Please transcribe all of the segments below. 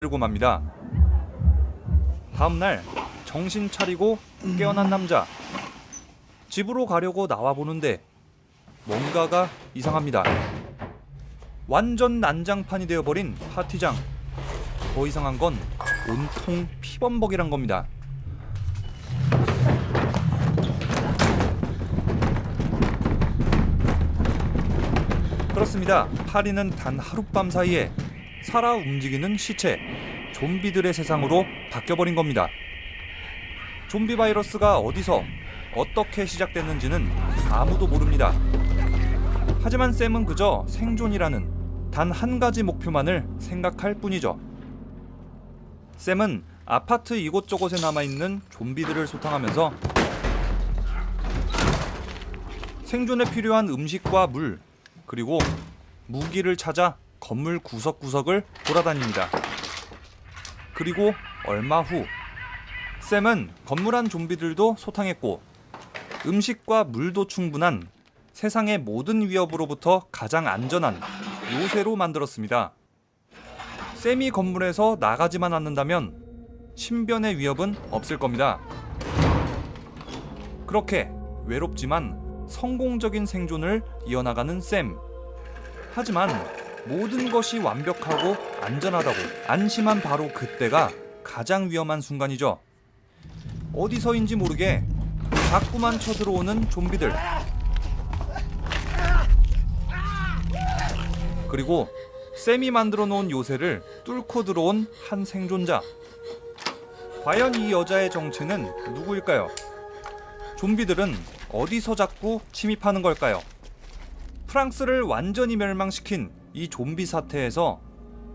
들고 맙니다. 다음날 정신 차리고 깨어난 남자. 집으로 가려고 나와보는데 뭔가가 이상합니다. 완전 난장판이 되어버린 파티장. 더 이상한 건 온통 피범벅이란 겁니다. 그렇습니다. 파리는 단 하룻밤 사이에 살아 움직이는 시체, 좀비들의 세상으로 바뀌어버린 겁니다. 좀비 바이러스가 어디서 어떻게 시작됐는지는 아무도 모릅니다. 하지만 샘은 그저 생존이라는 단 한 가지 목표만을 생각할 뿐이죠. 샘은 아파트 이곳저곳에 남아있는 좀비들을 소탕하면서 생존에 필요한 음식과 물, 그리고 무기를 찾아 건물 구석구석을 돌아다닙니다. 그리고 얼마 후 샘은 건물 안 좀비들도 소탕했고 음식과 물도 충분한 세상의 모든 위협으로부터 가장 안전한 요새로 만들었습니다. 샘이 건물에서 나가지만 않는다면 신변의 위협은 없을 겁니다. 그렇게 외롭지만 성공적인 생존을 이어나가는 샘. 하지만 모든 것이 완벽하고 안전하다고 안심한 바로 그때가 가장 위험한 순간이죠. 어디서인지 모르게 자꾸만 쳐들어오는 좀비들. 그리고 샘이 만들어 놓은 요새를 뚫고 들어온 한 생존자. 과연 이 여자의 정체는 누구일까요? 좀비들은 어디서 자꾸 침입하는 걸까요? 프랑스를 완전히 멸망시킨 이 좀비 사태에서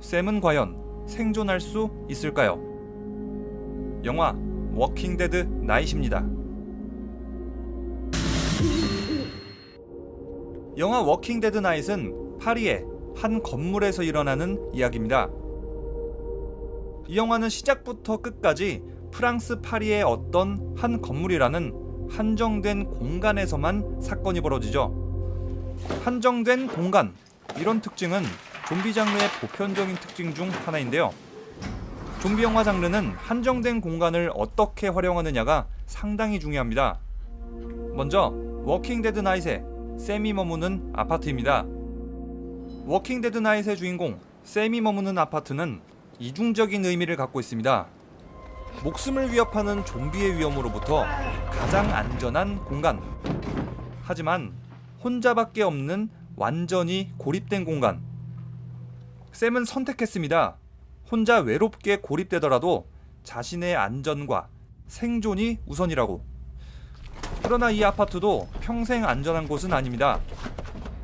샘은 과연 생존할 수 있을까요? 영화 워킹 데드 나잇입니다. 영화 워킹 데드 나잇은 파리의 한 건물에서 일어나는 이야기입니다. 이 영화는 시작부터 끝까지 프랑스 파리의 어떤 한 건물이라는 한정된 공간에서만 사건이 벌어지죠. 한정된 공간, 이런 특징은 좀비 장르의 보편적인 특징 중 하나인데요. 좀비 영화 장르는 한정된 공간을 어떻게 활용하느냐가 상당히 중요합니다. 먼저 워킹 데드 나잇의 샘이 머무는 아파트입니다. 워킹 데드 나잇의 주인공 샘이 머무는 아파트는 이중적인 의미를 갖고 있습니다. 목숨을 위협하는 좀비의 위험으로부터 가장 안전한 공간. 하지만 혼자밖에 없는 완전히 고립된 공간. 샘은 선택했습니다. 혼자 외롭게 고립되더라도 자신의 안전과 생존이 우선이라고. 그러나 이 아파트도 평생 안전한 곳은 아닙니다.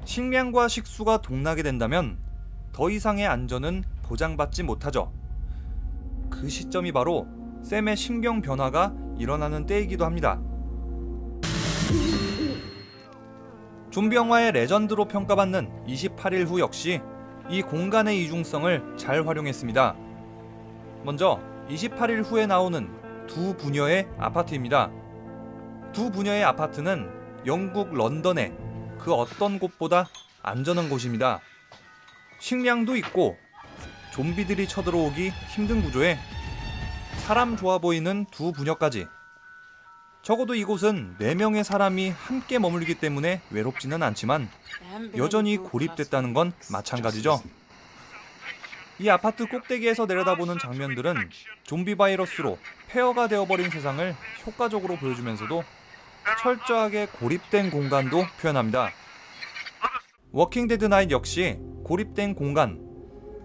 식량과 식수가 동나게 된다면 더 이상의 안전은 보장받지 못하죠. 그 시점이 바로 샘의 심경 변화가 일어나는 때이기도 합니다. 좀비 영화의 레전드로 평가받는 28일 후 역시 이 공간의 이중성을 잘 활용했습니다. 먼저 28일 후에 나오는 두 부녀의 아파트입니다. 두 부녀의 아파트는 영국 런던의 그 어떤 곳보다 안전한 곳입니다. 식량도 있고 좀비들이 쳐들어오기 힘든 구조에 사람 좋아 보이는 두 부녀까지. 적어도 이곳은 4명의 사람이 함께 머물기 때문에 외롭지는 않지만 여전히 고립됐다는 건 마찬가지죠. 이 아파트 꼭대기에서 내려다보는 장면들은 좀비 바이러스로 폐허가 되어버린 세상을 효과적으로 보여주면서도 철저하게 고립된 공간도 표현합니다. 워킹 데드 나잇 역시 고립된 공간,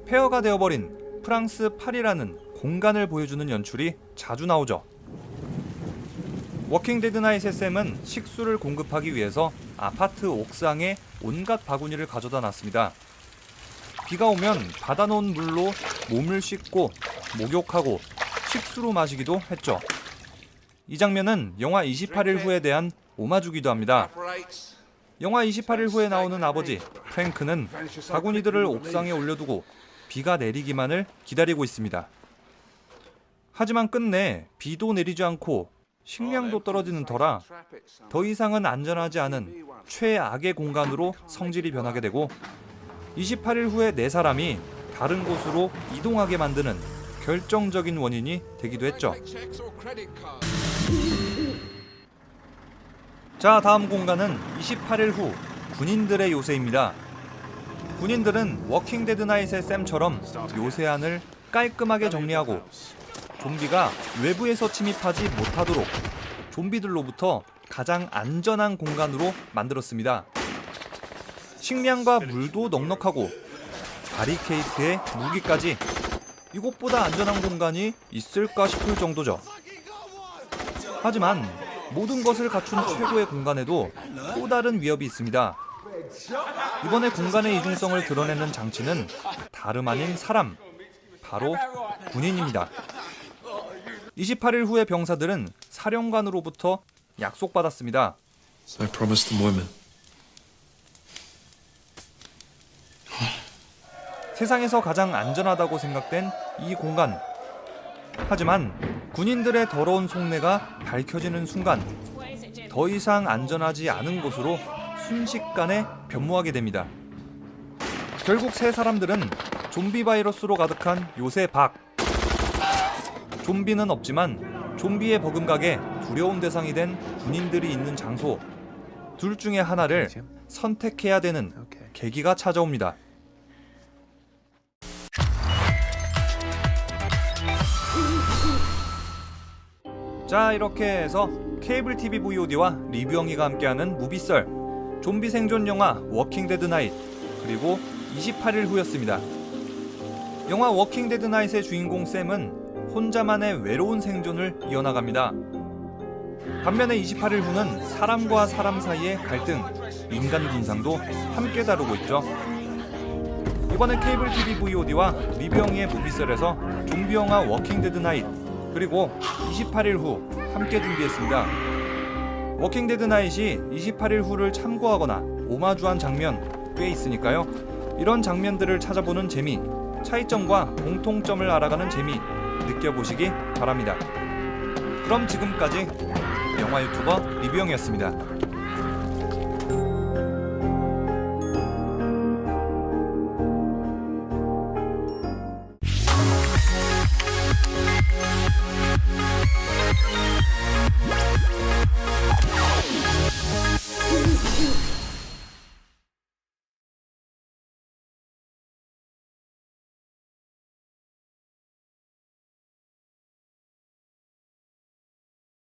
폐허가 되어버린 프랑스 파리라는 공간을 보여주는 연출이 자주 나오죠. 워킹 데드 나잇의 샘은 식수를 공급하기 위해서 아파트 옥상에 온갖 바구니를 가져다 놨습니다. 비가 오면 받아놓은 물로 몸을 씻고 목욕하고 식수로 마시기도 했죠. 이 장면은 영화 28일 후에 대한 오마주기도 합니다. 영화 28일 후에 나오는 아버지 프랭크는 바구니들을 옥상에 올려두고 비가 내리기만을 기다리고 있습니다. 하지만 끝내 비도 내리지 않고 식량도 떨어지는 터라 더 이상은 안전하지 않은 최악의 공간으로 성질이 변하게 되고 28일 후에 4사람이 다른 곳으로 이동하게 만드는 결정적인 원인이 되기도 했죠. 자, 다음 공간은 28일 후 군인들의 요새입니다. 군인들은 워킹 데드 나잇의 샘처럼 요새안을 깔끔하게 정리하고 좀비가 외부에서 침입하지 못하도록 좀비들로부터 가장 안전한 공간으로 만들었습니다. 식량과 물도 넉넉하고 바리케이트에 무기까지 이곳보다 안전한 공간이 있을까 싶을 정도죠. 하지만 모든 것을 갖춘 최고의 공간에도 또 다른 위협이 있습니다. 이번에 공간의 이중성을 드러내는 장치는 다름 아닌 사람, 바로 군인입니다. 28일 후의 병사들은 사령관으로부터 약속받았습니다. I promised them women. 세상에서 가장 안전하다고 생각된 이 공간. 하지만 군인들의 더러운 속내가 밝혀지는 순간 더 이상 안전하지 않은 곳으로 순식간에 변모하게 됩니다. 결국 세 사람들은 좀비 바이러스로 가득한 요새 밖. 좀비는 없지만 좀비의 버금가게 두려운 대상이 된 군인들이 있는 장소. 둘 중에 하나를 선택해야 되는 계기가 찾아옵니다. 자, 이렇게 해서 케이블 TV VOD와 리뷰영이가 함께하는 무비썰 좀비 생존 영화 워킹 데드 나잇 그리고 28일 후였습니다. 영화 워킹 데드 나잇의 주인공 샘은 혼자만의 외로운 생존을 이어나갑니다. 반면에 28일 후는 사람과 사람 사이의 갈등, 인간 군상도 함께 다루고 있죠. 이번에 케이블 TV VOD와 리뷰영이의 무비썰에서 좀비 영화 워킹 데드 나잇 그리고 28일 후 함께 준비했습니다. 워킹 데드 나잇이 28일 후를 참고하거나 오마주한 장면 꽤 있으니까요. 이런 장면들을 찾아보는 재미, 차이점과 공통점을 알아가는 재미 느껴보시기 바랍니다. 그럼 지금까지 영화 유튜버 리뷰영이었습니다.